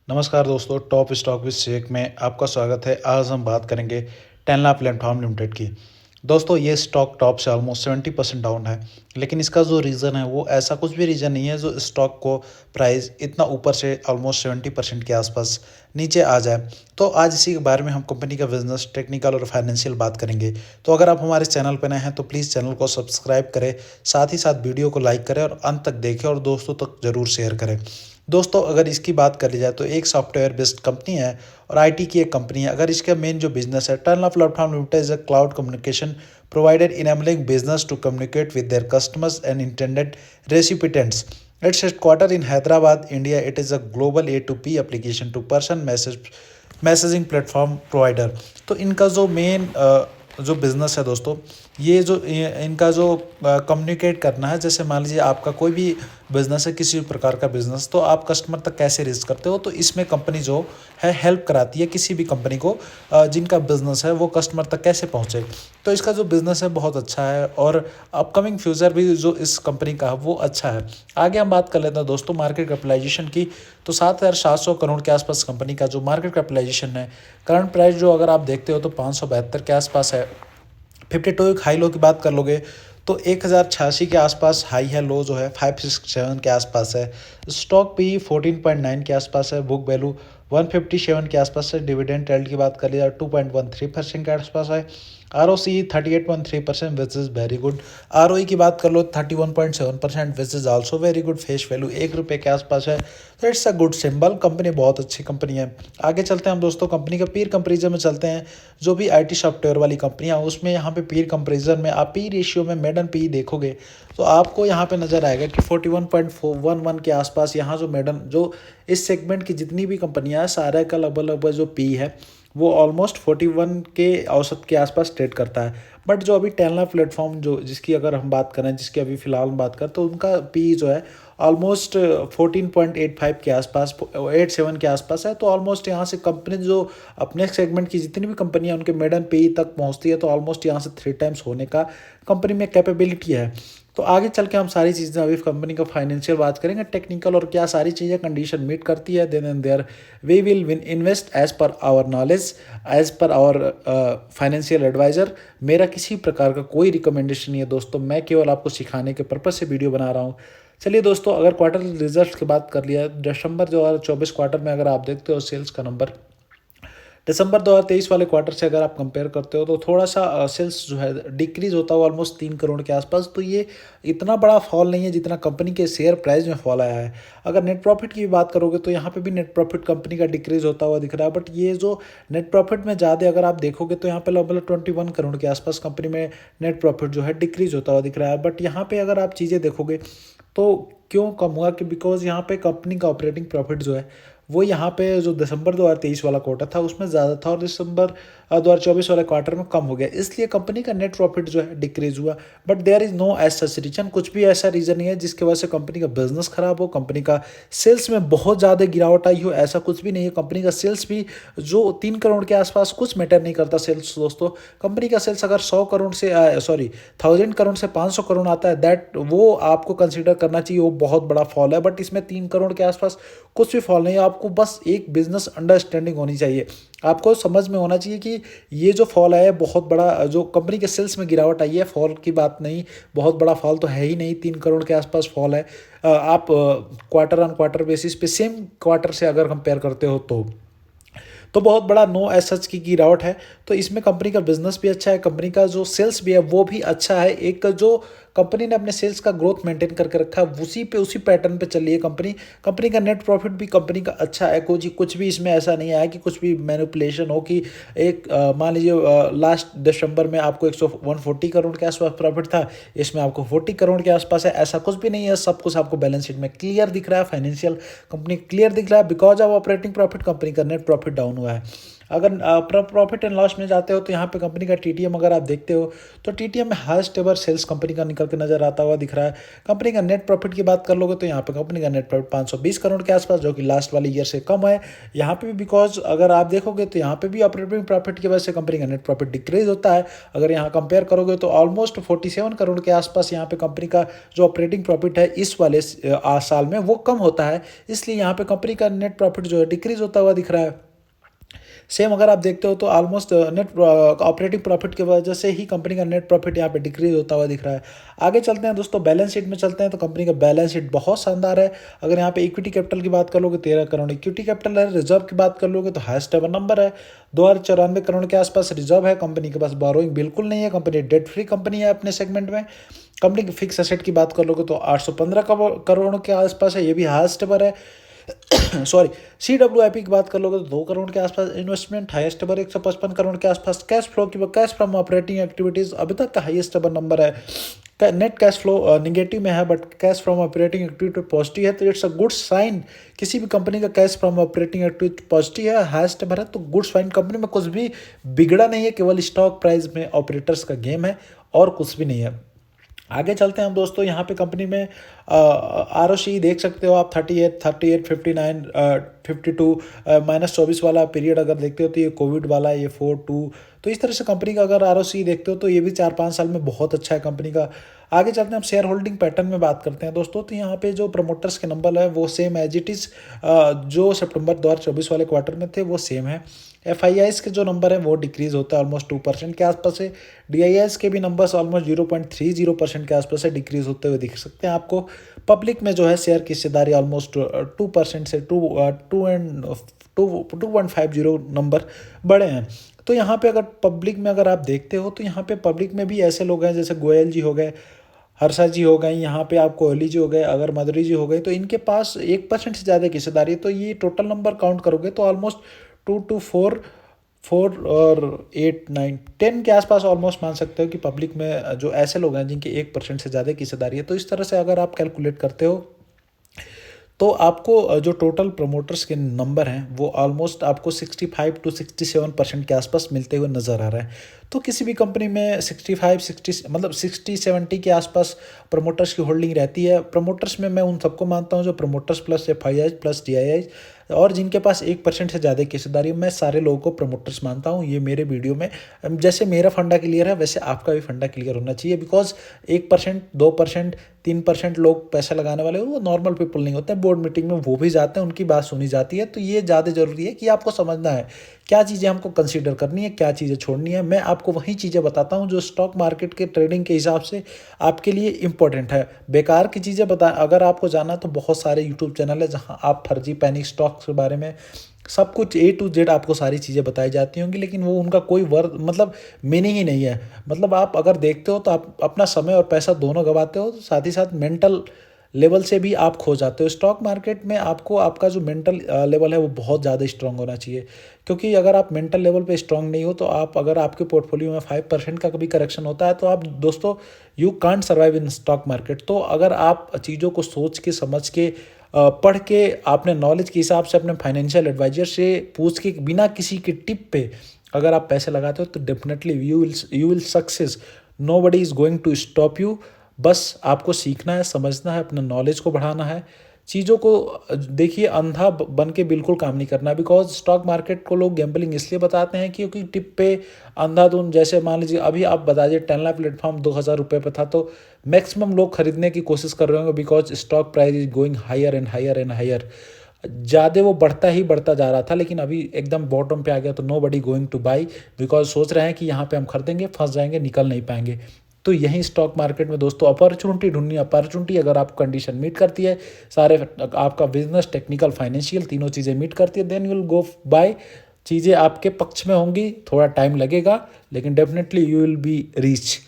नमस्कार दोस्तों, top stock with Sheikh में आपका स्वागत है। आज हम बात करेंगे टेनला प्लेटफॉर्म लिमिटेड की। दोस्तों, ये स्टॉक टॉप से ऑलमोस्ट 70% डाउन है, लेकिन इसका जो रीज़न है वो ऐसा कुछ भी रीज़न नहीं है जो स्टॉक को प्राइस इतना ऊपर से ऑलमोस्ट 70% के आसपास नीचे आ जाए। तो आज इसी के बारे में हम कंपनी का बिजनेस, टेक्निकल और फाइनेंशियल बात करेंगे। तो अगर आप हमारे चैनल पर नए हैं तो प्लीज़ चैनल को सब्सक्राइब करें, साथ ही साथ वीडियो को लाइक करें और अंत तक देखें और दोस्तों तक ज़रूर शेयर करें। दोस्तों, अगर इसकी बात करी जाए तो एक सॉफ्टवेयर बेस्ड कंपनी है और आईटी की एक कंपनी है। अगर इसका मेन जो बिजनेस है, Tanla platform limited is a cloud communication provider enabling business to communicate with their customers and intended recipients. Its headquarter in Hyderabad, India. It is a global A2P application to person messaging platform provider. तो इनका जो main जो business है दोस्तों, ये जो इनका जो कम्युनिकेट करना है, जैसे मान लीजिए आपका कोई भी बिज़नेस है, किसी भी प्रकार का बिज़नेस, तो आप कस्टमर तक कैसे रीच करते हो। तो इसमें कंपनी जो है हेल्प कराती है किसी भी कंपनी को जिनका बिज़नेस है वो कस्टमर तक कैसे पहुंचे। तो इसका जो बिज़नेस है बहुत अच्छा है और अपकमिंग फ्यूचर भी जो इस कंपनी का है वो अच्छा है। आगे हम बात कर लेते हैं दोस्तों मार्केट कैपिटलाइजेशन की। तो 7,700 करोड़ के आसपास कंपनी का जो मार्केट कैपिटलाइजेशन है, करंट प्राइस जो अगर आप देखते हो तो 572 के आसपास है। 52 एक हाई लो की बात कर लोगे तो 1086 के आसपास हाई है, लो जो है 567 के आसपास है। स्टॉक पी 14.9 के आसपास है, बुक वैल्यू 157 के आसपास है। डिविडेंड येल्ड की बात कर लिया 2.13% के आसपास है। ROC 38.3% which is very good. ROE की बात कर लो 31.7% which is also very good. Face value ₹1 के आसपास है। तो it's a good symbol. Company बहुत अच्छी कंपनी है। आगे चलते हैं हम दोस्तों, कंपनी का पीर कंपेरिजन में चलते हैं। जो भी आईटी सॉफ्टवेयर वाली कंपनियां उसमें यहाँ पे पीर कंपेरिजन में आप पी रेशियो में मेडन पी देखोगे तो आपको यहाँ पे नज़र आएगा कि 41.11 के आसपास यहाँ जो मेडन जो इस सेगमेंट की जितनी भी कंपनियां हैं सारे का लगभग जो पी है वो ऑलमोस्ट 41 के औसत के आसपास ट्रेड करता है। बट जो अभी टेलना प्लेटफॉर्म जो जिसकी अगर हम बात करें, जिसकी अभी फ़िलहाल हम बात करें, तो उनका पी जो है ऑलमोस्ट 14.85 के आसपास, 87 के आसपास है। तो ऑलमोस्ट यहाँ से कंपनी जो अपने सेगमेंट की जितनी भी कंपनियां उनके मेडन पे तक पहुँचती है तो ऑलमोस्ट यहाँ से 3 टाइम्स होने का कंपनी में कैपेबिलिटी है। तो आगे चल के हम सारी चीज़ें अभी कंपनी का फाइनेंशियल बात करेंगे, टेक्निकल और क्या सारी चीज़ें कंडीशन मीट करती है, then and there we will win invest as per our knowledge, as per our financial advisor. मेरा किसी प्रकार का कोई रिकमेंडेशन नहीं है दोस्तों, मैं केवल आपको सिखाने के पर्पज़ से वीडियो बना रहा हूँ। चलिए दोस्तों, अगर क्वार्टर रिजल्ट की बात कर लिया, दिसंबर 2024 क्वार्टर में अगर आप देखते हो सेल्स का नंबर दिसंबर 2023 वाले क्वार्टर से अगर आप कंपेयर करते हो तो थोड़ा सा सेल्स जो है डिक्रीज होता है ऑलमोस्ट 3 करोड़ के आसपास। तो ये इतना बड़ा फॉल नहीं है जितना कंपनी के शेयर प्राइस में फॉल आया है। अगर नेट प्रॉफिट की भी बात करोगे तो यहाँ पे भी नेट प्रॉफिट कंपनी का डिक्रीज होता हुआ दिख रहा है। बट ये जो नेट प्रॉफिट में ज़्यादा अगर आप देखोगे तो यहाँ पे लगभग 21 करोड़ के आसपास कंपनी में नेट प्रॉफिट जो है डिक्रीज होता हुआ दिख रहा है। बट यहाँ पे अगर आप चीज़ें देखोगे तो क्यों कम हुआ कि बिकॉज यहाँ पे कंपनी का ऑपरेटिंग प्रॉफिट जो है वो यहाँ पे जो दिसंबर 2023 वाला क्वार्टर था उसमें ज़्यादा था और दिसंबर 2024 वाले क्वार्टर में कम हो गया, इसलिए कंपनी का नेट प्रॉफिट जो है डिक्रीज हुआ। But there is no as such reason, कुछ भी ऐसा रीज़न नहीं है जिसकी वजह से कंपनी का बिजनेस खराब हो, कंपनी का सेल्स में बहुत ज़्यादा गिरावट आई हो, ऐसा कुछ भी नहीं है। कंपनी का सेल्स भी जो 3 करोड़ के आसपास कुछ मैटर नहीं करता सेल्स दोस्तों। कंपनी का सेल्स अगर 100 करोड़ से 1000 करोड़ से 500 करोड़ आता है, दैट वो आपको कंसिडर करना चाहिए, वो बहुत बड़ा फॉल है। बट इसमें 3 करोड़ के आसपास कुछ भी फॉल नहीं है। आपको बस एक बिजनेस अंडरस्टैंडिंग होनी चाहिए, आपको समझ में होना चाहिए कि ये जो फॉल आया है बहुत बड़ा, जो कंपनी के सेल्स में गिरावट आई है, फॉल की बात नहीं, बहुत बड़ा फॉल तो है ही नहीं, 3 करोड़ के आसपास फॉल है। आप क्वार्टर ऑन क्वार्टर बेसिस पे सेम क्वार्टर से अगर कंपेयर करते हो तो बहुत बड़ा नो एज सच की गिरावट है। तो इसमें कंपनी का बिजनेस भी अच्छा है, कंपनी का जो सेल्स भी है वो भी अच्छा है। एक जो कंपनी ने अपने सेल्स का ग्रोथ मेंटेन करके रखा है उसी पैटर्न पे चल रही है कंपनी। कंपनी का नेट प्रॉफिट भी कंपनी का अच्छा है, कुछ भी इसमें ऐसा नहीं आया कि कुछ भी मैनिपुलेशन हो कि एक मान लीजिए लास्ट दिसंबर में आपको 140 करोड़ के आसपास प्रॉफिट था, इसमें आपको 40 करोड़ के आसपास है, ऐसा कुछ भी नहीं है। सब कुछ आपको बैलेंस शीट में क्लियर दिख रहा है, फाइनेंशियल कंपनी क्लियर दिख रहा है। Because of operating profit company का नेट प्रॉफिट डाउन हुआ है। अगर प्रॉफिट एंड लॉस में जाते हो तो यहाँ पे कंपनी का टीटीएम अगर आप देखते हो तो टीटीएम में हाईएस्ट एवर सेल्स कंपनी का निकल के नजर आता हुआ दिख रहा है। कंपनी का नेट प्रॉफिट की बात कर लोगे तो यहाँ पे कंपनी का नेट प्रॉफिट 520 करोड़ के आसपास, जो कि लास्ट वाले ईयर से कम है। यहाँ पे भी बिकॉज अगर आप देखोगे तो यहाँ पे भी ऑपरेटिंग प्रॉफिट की वजह से कंपनी का नेट प्रॉफिट डिक्रीज होता है। अगर यहाँ कंपेयर करोगे तो ऑलमोस्ट 47 करोड़ के आसपास यहाँ पे कंपनी का जो ऑपरेटिंग प्रॉफिट है इस वाले साल में वो कम होता है, इसलिए यहाँ पे कंपनी का नेट प्रॉफिट जो है डिक्रीज होता हुआ दिख रहा है। सेम अगर आप देखते हो तो ऑलमोस्ट नेट ऑपरेटिंग प्रॉफिट की वजह से ही कंपनी का नेट प्रॉफिट यहाँ पे डिक्रीज होता हुआ दिख रहा है। आगे चलते हैं दोस्तों, बैलेंस शीट में चलते हैं तो कंपनी का बैलेंस शीट बहुत शानदार है। अगर यहाँ पे इक्विटी कैपिटल की बात कर लोगे 13 करोड़ इक्विटी कैपिटल है। रिजर्व की बात कर लोगे तो हाईएस्ट एवर नंबर है, 2094 करोड़ के आसपास रिजर्व है। कंपनी के पास बोरोइंग बिल्कुल नहीं है, कंपनी डेट फ्री कंपनी है अपने सेगमेंट में। कंपनी की फिक्स एसेट की बात कर लोगे तो 815 करोड़ के आसपास है, ये भी हाईएस्ट एवर है। सॉरी, CWIP की बात कर लोगे तो 2 करोड़ के आसपास इन्वेस्टमेंट, हाईएस्ट एवर 155 करोड़ के आसपास। कैश फ्रॉम ऑपरेटिंग एक्टिविटीज अभी तक का हाईएस्ट एवर नंबर है। नेट कैश फ्लो निगेटिव में है but cash from operating activity positive है, तो इट्स अ गुड साइन। किसी भी कंपनी का cash from operating activity positive है, हाईएस्ट एवर है, तो गुड साइन। कंपनी में कुछ भी बिगड़ा नहीं है, केवल स्टॉक प्राइस में ऑपरेटर्स का गेम है और कुछ भी नहीं है। आगे चलते हैं हम दोस्तों, यहाँ पे कंपनी में ROCE देख सकते हो आप 38, 59, 52, -24 वाला पीरियड अगर देखते हो तो ये कोविड वाला है, ये 4-2। तो इस तरह से कंपनी का अगर ROCE देखते हो तो ये भी 4-5 साल में बहुत अच्छा है कंपनी का। आगे चलते हैं हम शेयर होल्डिंग पैटर्न में बात करते हैं दोस्तों, तो यहाँ पे जो प्रमोटर्स के नंबर है वो सेम एज इट इज़ जो सितंबर 2024 वाले क्वार्टर में थे वो सेम है। FIIs के जो नंबर है वो डिक्रीज होता है ऑलमोस्ट 2% के आसपास है। DIIs के भी नंबर्स ऑलमोस्ट 0.30% के आसपास से डिक्रीज होते हुए दिख सकते हैं आपको। पब्लिक में जो है शेयर की हिस्सेदारी ऑलमोस्ट 2% से 2.50 नंबर बढ़े हैं। तो यहाँ पे अगर पब्लिक में अगर आप देखते हो तो यहाँ पे पब्लिक में भी ऐसे लोग हैं जैसे गोयल जी हो गए, हर्षा जी हो गए, यहाँ पे आप कोहली जी हो गए, अगर माधुरी जी हो गए, तो इनके पास 1% से ज़्यादा की हिस्सेदारी है। तो ये टोटल नंबर काउंट करोगे तो ऑलमोस्ट 2 to 4 और 8, 9, 10 के आसपास ऑलमोस्ट मान सकते हो कि पब्लिक में जो ऐसे लोग हैं जिनकी 1% से ज़्यादा की हिस्सेदारी है। तो इस तरह से अगर आप कैलकुलेट करते हो तो आपको जो टोटल प्रमोटर्स के नंबर हैं वो ऑलमोस्ट आपको 65 to 67% के आसपास मिलते हुए नज़र आ रहा है। तो किसी भी कंपनी में 60 मतलब 60-70 के आसपास प्रमोटर्स की होल्डिंग रहती है। प्रमोटर्स में मैं उन सबको मानता हूँ जो promoters plus FII plus DII और जिनके पास 1% से ज़्यादा की हिस्सेदारी, मैं सारे लोगों को प्रमोटर्स मानता हूँ। ये मेरे वीडियो में जैसे मेरा फंडा क्लियर है वैसे आपका भी फंडा क्लियर होना चाहिए, बिकॉज 1%, 2%, 3% लोग पैसा लगाने वाले वो नॉर्मल पीपल नहीं होते हैं। बोर्ड मीटिंग में वो भी जाते हैं, उनकी बात सुनी जाती है। तो ये ज़्यादा ज़रूरी है कि आपको समझना है क्या चीज़ें हमको कंसीडर करनी है, क्या चीज़ें छोड़नी है। मैं आपको वही चीज़ें बताता हूँ जो स्टॉक मार्केट के ट्रेडिंग के हिसाब से आपके लिए इंपॉर्टेंट है। बेकार की चीज़ें बता अगर आपको जाना तो बहुत सारे यूट्यूब चैनल है जहाँ आप फर्जी पैनिक स्टॉक्स के बारे में सब कुछ A to Z आपको सारी चीज़ें बताई जाती होंगी, लेकिन वो उनका कोई वर्ड मतलब मीनिंग ही नहीं है। मतलब आप अगर देखते हो तो आप अपना समय और पैसा दोनों गंवाते हो, साथ ही साथ मेंटल लेवल से भी आप खो जाते हो। स्टॉक मार्केट में आपको आपका जो मेंटल लेवल है वो बहुत ज़्यादा स्ट्रांग होना चाहिए, क्योंकि अगर आप मेंटल लेवल पे स्ट्रांग नहीं हो तो आप अगर आपके पोर्टफोलियो में 5% का कभी करेक्शन होता है तो आप दोस्तों you can't survive in stock market. तो अगर आप चीज़ों को सोच के समझ के पढ़ के आपने नॉलेज के हिसाब से अपने फाइनेंशियल एडवाइजर से पूछ के बिना किसी के टिप पे अगर आप पैसे लगाते हो तो definitely you will success. Nobody is going to stop you. बस आपको सीखना है, समझना है, अपना नॉलेज को बढ़ाना है। चीज़ों को देखिए अंधा बन के बिल्कुल काम नहीं करना, बिकॉज स्टॉक मार्केट को लोग गैम्बलिंग इसलिए बताते हैं क्योंकि टिप पे अंधाधुन, जैसे मान लीजिए अभी आप बता दीजिए टेनला प्लेटफॉर्म 2,000 रुपये पर था तो मैक्सिमम लोग खरीदने की कोशिश कर रहे होंगे, because stock price is going higher and higher and higher. ज़्यादा वो बढ़ता ही बढ़ता जा रहा था, लेकिन अभी एकदम बॉटम पे आ गया तो nobody going to buy, because सोच रहे हैं कि यहाँ पे हम खरीदेंगे, फंस जाएंगे, निकल नहीं पाएंगे। तो यही स्टॉक मार्केट में दोस्तों अपॉर्चुनिटी ढूंढनी। अपॉर्चुनिटी अगर आपको कंडीशन मीट करती है, सारे आपका बिजनेस, टेक्निकल, फाइनेंशियल तीनों चीज़ें मीट करती है, then you will go buy. चीज़ें आपके पक्ष में होंगी, थोड़ा टाइम लगेगा लेकिन definitely you will be rich.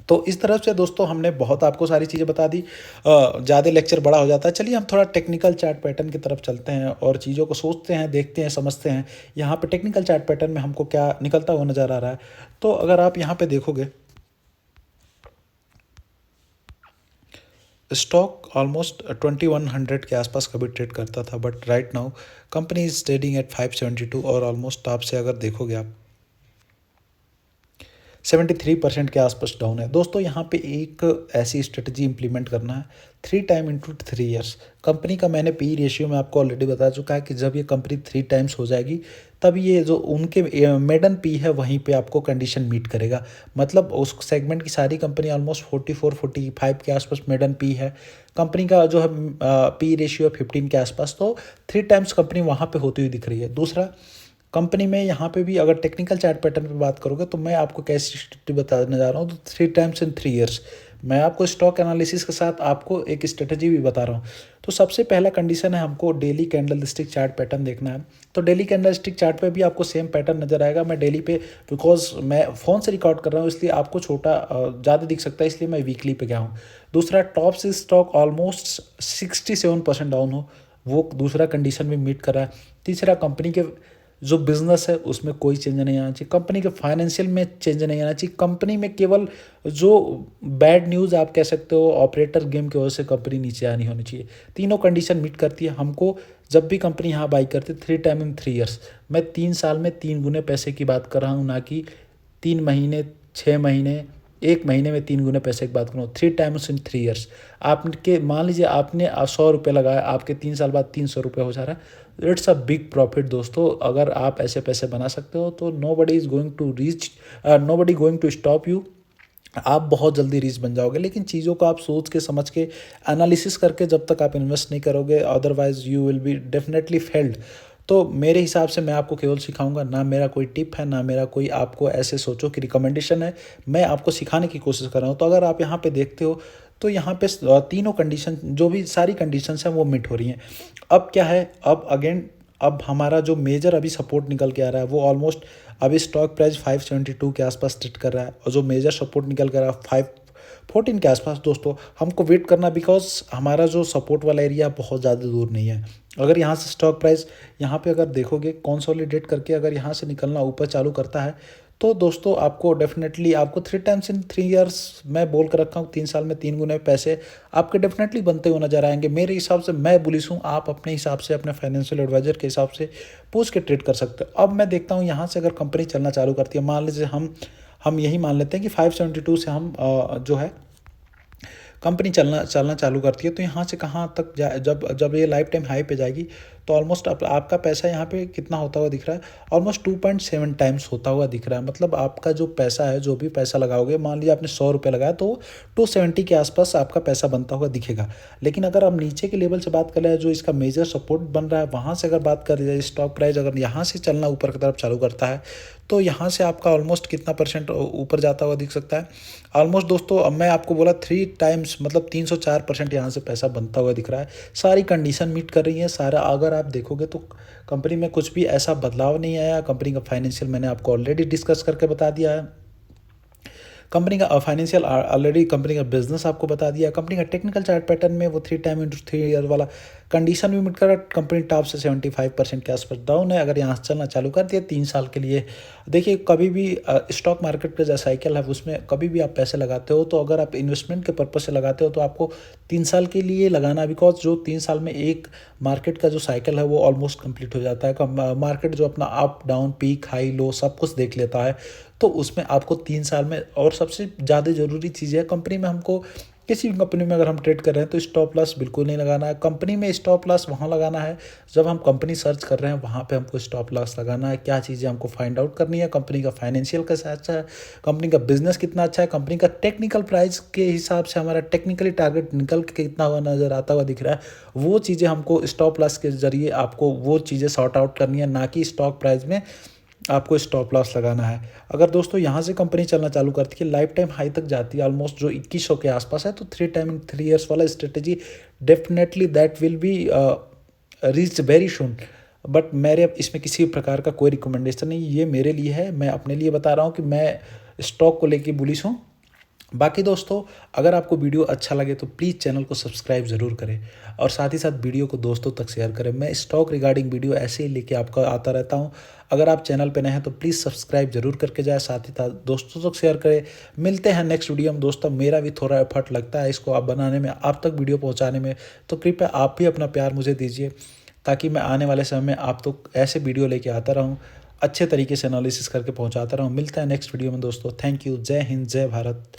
तो इस तरफ से दोस्तों हमने बहुत आपको सारी चीज़ें बता दी, ज़्यादा लेक्चर बड़ा हो जाता है। चलिए हम थोड़ा टेक्निकल चार्ट पैटर्न की तरफ चलते हैं और चीज़ों को सोचते हैं, देखते हैं, समझते हैं। यहाँ पे टेक्निकल चार्ट पैटर्न में हमको क्या निकलता हुआ नज़र आ रहा है। तो अगर आप यहाँ पे देखोगे स्टॉक ऑलमोस्ट 2100 के आसपास कभी ट्रेड करता था, but right now company is trading at 572, और ऑलमोस्ट आपसे अगर देखोगे आप 73% के आसपास डाउन है। दोस्तों यहाँ पे एक ऐसी स्ट्रेटजी इंप्लीमेंट करना है, 3 टाइम इंटू 3 ईयर्स। कंपनी का मैंने पी रेशियो में आपको ऑलरेडी बता चुका है कि जब ये कंपनी 3 टाइम्स हो जाएगी तब ये जो उनके मेडन पी है वहीं पे आपको कंडीशन मीट करेगा। मतलब उस सेगमेंट की सारी कंपनी ऑलमोस्ट 44-45 के आसपास मेडन पी है। कंपनी का जो है पी रेशियो 15 के आसपास, तो 3 टाइम्स कंपनी वहाँ पे होती हुई दिख रही है। दूसरा, कंपनी में यहाँ पे भी अगर टेक्निकल चार्ट पैटर्न पे बात करोगे तो मैं आपको कैसी स्ट्रेटजी बताने जा रहा हूँ, तो 3 टाइम्स इन 3 ईयर्स। मैं आपको स्टॉक एनालिसिस के साथ आपको एक स्ट्रेटजी भी बता रहा हूँ। तो सबसे पहला कंडीशन है, हमको daily candle stick chart pattern देखना है। तो डेली कैंडल स्टिक चार्ट पे भी आपको सेम पैटर्न नजर आएगा। मैं डेली पे, बिकॉज मैं फ़ोन से रिकॉर्ड कर रहा हूँ इसलिए आपको छोटा ज़्यादा दिख सकता है, इसलिए मैं वीकली पे गया हूँ। दूसरा, टॉप से स्टॉक ऑलमोस्ट 67% डाउन हो, वो दूसरा कंडीशन भी मीट कर रहा है। तीसरा, कंपनी के जो बिजनेस है उसमें कोई चेंज नहीं आना चाहिए, कंपनी के फाइनेंशियल में चेंज नहीं आना चाहिए, कंपनी में केवल जो बैड न्यूज़ आप कह सकते हो ऑपरेटर गेम की वजह से कंपनी नीचे आनी होनी चाहिए। तीनों कंडीशन मीट करती है हमको। जब भी कंपनी यहाँ बाई करती है 3 टाइम इन 3 ईयर्स, मैं 3 साल में 3 गुने पैसे की बात कर रहा हूँ, ना कि 3 महीने, 6 महीने, 1 महीने में 3 गुने पैसे की बात करूँ। 3 टाइम्स इन 3 ईयर्स। आपके मान लीजिए आपने 100 रुपये लगाया, आपके 3 साल बाद 300 रुपये हो जा रहा है, इट्स अ बिग प्रॉफिट दोस्तों। अगर आप ऐसे पैसे बना सकते हो तो nobody going to stop you. आप बहुत जल्दी रीच बन जाओगे, लेकिन चीज़ों को आप सोच के समझ के एनालिसिस करके जब तक आप इन्वेस्ट नहीं करोगे, otherwise you will be definitely failed. तो मेरे हिसाब से मैं आपको केवल सिखाऊंगा, ना मेरा कोई टिप है, ना मेरा कोई आपको ऐसे सोचो कि रिकमेंडेशन है, मैं आपको सिखाने की कोशिश कर रहा हूँ। तो अगर आप यहाँ पे देखते हो तो यहाँ पे तीनों कंडीशन, जो भी सारी कंडीशंस हैं वो मिट हो रही हैं। अब क्या है, अब अगेन, अब हमारा जो मेजर अभी सपोर्ट निकल के आ रहा है वो ऑलमोस्ट, अभी स्टॉक प्राइस 572 के आसपास ट्रेड कर रहा है, और जो मेजर सपोर्ट निकल कर रहा है 514 के आसपास। दोस्तों हमको वेट करना, बिकॉज हमारा जो सपोर्ट वाला एरिया बहुत ज़्यादा दूर नहीं है। अगर यहाँ से स्टॉक प्राइस, यहाँ पे अगर देखोगे कंसोलिडेट करके अगर यहाँ से निकलना ऊपर चालू करता है, तो दोस्तों आपको डेफिनेटली, आपको 3 टाइम्स इन 3 ईयर्स मैं बोल कर रखा हूँ, 3 साल में 3 गुने पैसे आपके डेफिनेटली बनते हुए नजर आएंगे। मेरे हिसाब से मैं बुलिश हूँ, आप अपने हिसाब से, अपने फाइनेंशियल एडवाइजर के हिसाब से पूछ के ट्रेड कर सकते हो। अब मैं देखता हूँ यहाँ से अगर कंपनी चलना चालू करती है, मान लीजिए हम यही मान लेते हैं कि 572 से हम जो है कंपनी चलना चलना चालू करती है, तो यहाँ से कहाँ तक जब जब ये लाइफ टाइम हाई पे जाएगी तो ऑलमोस्ट आपका पैसा यहाँ पे कितना होता हुआ दिख रहा है, ऑलमोस्ट 2.7 टाइम्स होता हुआ दिख रहा है। मतलब आपका जो पैसा है, जो भी पैसा लगाओगे, मान लीजिए आपने 100 रुपये लगाया तो 270 के आसपास आपका पैसा बनता हुआ दिखेगा। लेकिन अगर हम नीचे के लेवल से बात कर रहे हैं, जो इसका मेजर सपोर्ट बन रहा है, वहाँ से अगर बात कर जाए, स्टॉक प्राइस अगर यहाँ से चलना ऊपर की तरफ चालू करता है, तो यहाँ से आपका ऑलमोस्ट कितना परसेंट ऊपर जाता हुआ दिख सकता है। ऑलमोस्ट दोस्तों, अब मैं आपको बोला 3 टाइम्स, मतलब 304% यहाँ से पैसा बनता हुआ दिख रहा है। सारी कंडीशन मीट कर रही है, सारा अगर आप देखोगे तो कंपनी में कुछ भी ऐसा बदलाव नहीं आया। कंपनी का फाइनेंशियल मैंने आपको ऑलरेडी डिस्कस करके बता दिया है। कंपनी का फाइनेंशियल ऑलरेडी, कंपनी का बिजनेस आपको बता दिया। कंपनी का टेक्निकल चार्ट पैटर्न में वो 3 टाइम इन 3 ईयर वाला कंडीशन भी मिट कर, कंपनी टॉप से 75% के आसपास डाउन है। अगर यहाँ से चलना चालू कर दिया 3 साल के लिए, देखिए कभी भी स्टॉक मार्केट का जो साइकिल है उसमें कभी भी आप पैसे लगाते हो, तो अगर आप इन्वेस्टमेंट के पर्पज से लगाते हो तो आपको 3 साल के लिए लगाना, बिकॉज जो 3 साल में एक मार्केट का जो साइकिल है वो ऑलमोस्ट कंप्लीट हो जाता है। मार्केट जो अपना अप डाउन, पीक, हाई, लो सब कुछ देख लेता है, तो उसमें आपको 3 साल में, और सबसे ज़्यादा ज़रूरी चीज़ है कंपनी में, हमको किसी भी कंपनी में अगर हम ट्रेड कर रहे हैं तो स्टॉप लॉस बिल्कुल नहीं लगाना है। कंपनी में स्टॉप लॉस वहाँ लगाना है जब हम कंपनी सर्च कर रहे हैं, वहाँ पे हमको स्टॉप लॉस लगाना है। क्या चीज़ें हमको फाइंड आउट करनी है, कंपनी का फाइनेंशियल कैसा अच्छा है, कंपनी का बिजनेस कितना अच्छा है, कंपनी का टेक्निकल प्राइस के हिसाब से हमारा टेक्निकली टारगेट निकल के कितना हुआ नज़र आता हुआ दिख रहा है, वो चीज़ें हमको स्टॉप लॉस के जरिए आपको वो चीज़ें सॉर्ट आउट करनी है, ना कि स्टॉक प्राइस में आपको स्टॉप लॉस लगाना है। अगर दोस्तों यहाँ से कंपनी चलना चालू करती है, लाइफ टाइम हाई तक जाती है ऑलमोस्ट जो 2100 के आसपास है, तो 3 टाइम इन 3 ईयर्स वाला strategy definitely that will be reach very soon. But मेरे इसमें किसी प्रकार का कोई रिकमेंडेशन नहीं, ये मेरे लिए है, मैं अपने लिए बता रहा हूँ कि मैं स्टॉक को लेके बुलिश हूँ। बाकी दोस्तों, अगर आपको वीडियो अच्छा लगे तो प्लीज़ चैनल को सब्सक्राइब ज़रूर करें और साथ ही साथ वीडियो को दोस्तों तक शेयर करें। मैं स्टॉक रिगार्डिंग वीडियो ऐसे ही लेके आपका आता रहता हूं। अगर आप चैनल पे नए हैं तो प्लीज़ सब्सक्राइब जरूर करके जाए, साथ ही साथ दोस्तों तक शेयर करें। मिलते हैं नेक्स्ट वीडियो में दोस्तों। मेरा भी थोड़ा एफर्ट लगता है इसको आप बनाने में, आप तक वीडियो पहुँचाने में, तो कृपया आप भी अपना प्यार मुझे दीजिए ताकि मैं आने वाले समय में आप तो ऐसे वीडियो लेके आता रहूँ, अच्छे तरीके से एनालिसिस करके पहुँचाता रहूँ। मिलता है नेक्स्ट वीडियो में दोस्तों। Thank you. जय हिंद, जय भारत।